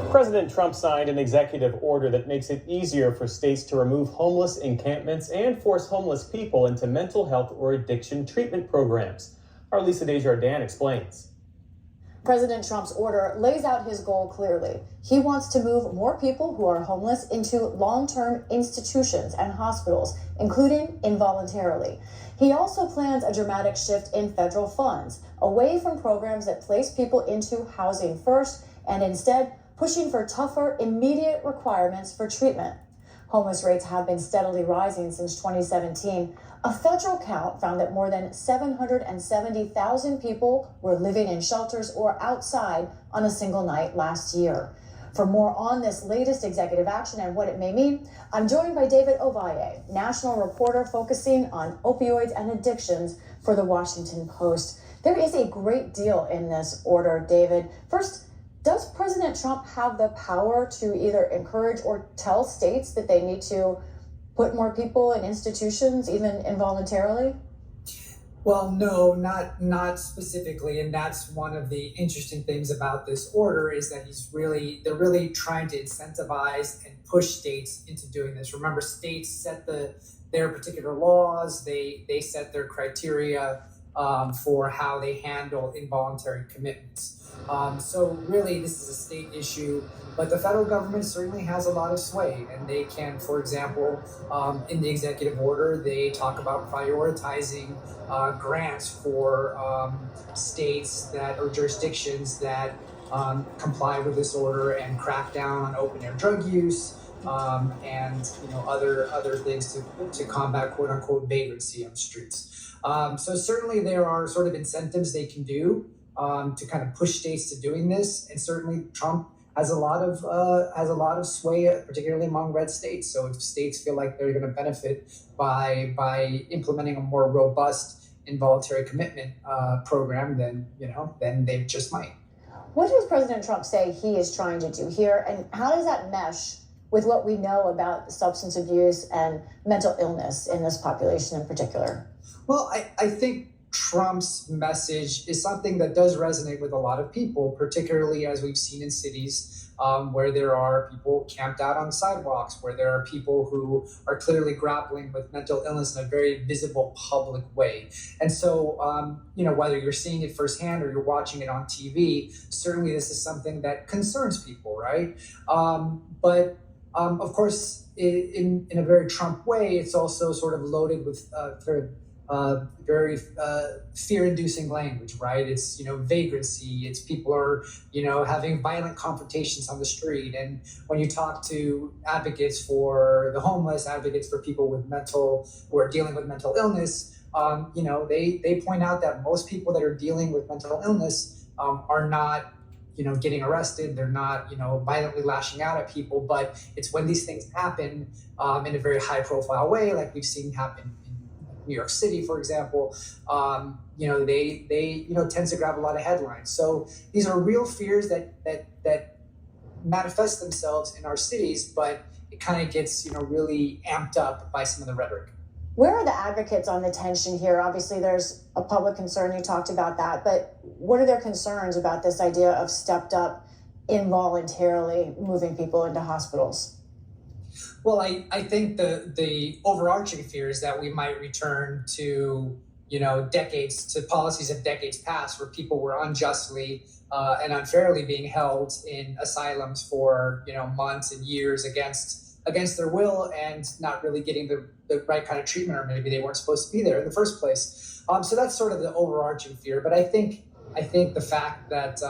President Trump signed an executive order that makes it easier for states to remove homeless encampments and force homeless people into mental health or addiction treatment programs. Our Lisa Desjardins explains. President Trump's order lays out his goal clearly. He wants to move more people who are homeless into long-term institutions and hospitals, including involuntarily. He also plans a dramatic shift in federal funds, away from programs that place people into housing first and instead pushing for tougher, immediate requirements for treatment. Homeless rates have been steadily rising since 2017. A federal count found that more than 770,000 people were living in shelters or outside on a single night last year. For more on this latest executive action and what it may mean, I'm joined by David Ovalle, national reporter focusing on opioids and addictions for the Washington Post. There is a great deal in this order, David. First, does President Trump have the power to either encourage or tell states that they need to put more people in institutions, even involuntarily? Well, no, not specifically, and that's one of the interesting things about this order is that they're really trying to incentivize and push states into doing this. Remember, states set their particular laws, they set their criteria for how they handle involuntary commitments. So really, this is a state issue, but the federal government certainly has a lot of sway, and they can, for example, in the executive order, they talk about prioritizing grants for states that or jurisdictions that comply with this order and crack down on open air drug use and other things to combat quote unquote vagrancy on the streets. So certainly there are sort of incentives they can do to kind of push states to doing this, and certainly Trump has a lot of sway, particularly among red states. So if states feel like they're going to benefit by implementing a more robust involuntary commitment program, then they just might. What does President Trump say he is trying to do here, and how does that mesh with what we know about substance abuse and mental illness in this population in particular? Well, I think Trump's message is something that does resonate with a lot of people, particularly as we've seen in cities where there are people camped out on sidewalks, where there are people who are clearly grappling with mental illness in a very visible public way. And so, whether you're seeing it firsthand or you're watching it on TV, certainly this is something that concerns people, right? But of course, in a very Trump way, it's also sort of loaded with very fear-inducing language, right? It's, vagrancy. It's people are, having violent confrontations on the street. And when you talk to advocates for the homeless, advocates for people who are dealing with mental illness, they point out that most people that are dealing with mental illness are not, getting arrested. They're not, violently lashing out at people. But it's when these things happen in a very high-profile way, like we've seen happen New York City, for example, they tend to grab a lot of headlines. So these are real fears that manifest themselves in our cities, but it kind of gets really amped up by some of the rhetoric. Where are the advocates on the tension here? Obviously, there's a public concern. You talked about that, but what are their concerns about this idea of stepped up, involuntarily moving people into hospitals? Well, I think the overarching fear is that we might return to, to policies of decades past where people were unjustly and unfairly being held in asylums for, months and years against their will and not really getting the right kind of treatment, or maybe they weren't supposed to be there in the first place. So that's sort of the overarching fear. But I think the fact that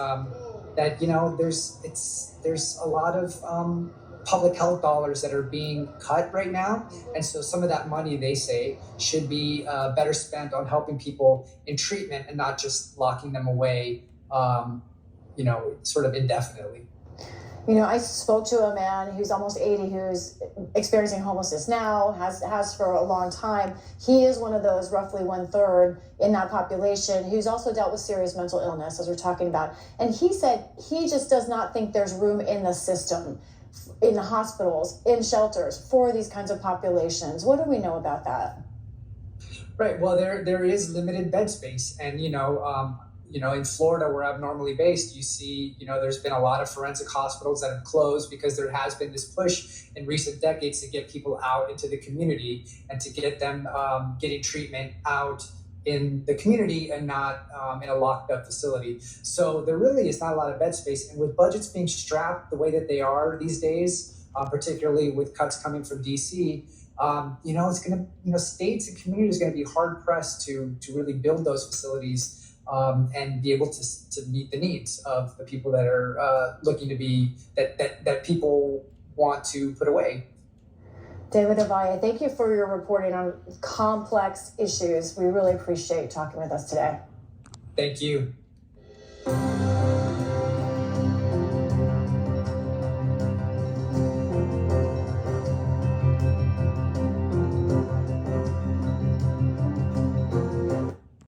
there's a lot of public health dollars that are being cut right now. And so some of that money, they say, should be better spent on helping people in treatment and not just locking them away, sort of indefinitely. I spoke to a man who's almost 80 who's experiencing homelessness now, has for a long time. He is one of those roughly 1/3 in that population who's also dealt with serious mental illness, as we're talking about. And he said he just does not think there's room in the system, in the hospitals, in shelters for these kinds of populations. What do we know about that? Right. Well, there is limited bed space, and in Florida, where I'm normally based, you see, there's been a lot of forensic hospitals that have closed because there has been this push in recent decades to get people out into the community and to get them getting treatment out in the community and not in a locked up facility. So there really is not a lot of bed space. And with budgets being strapped the way that they are these days, particularly with cuts coming from DC, it's going to, states and communities are going to be hard pressed to really build those facilities and be able to meet the needs of the people that are looking to be, that people want to put away. David Avaya, thank you for your reporting on complex issues. We really appreciate talking with us today. Thank you.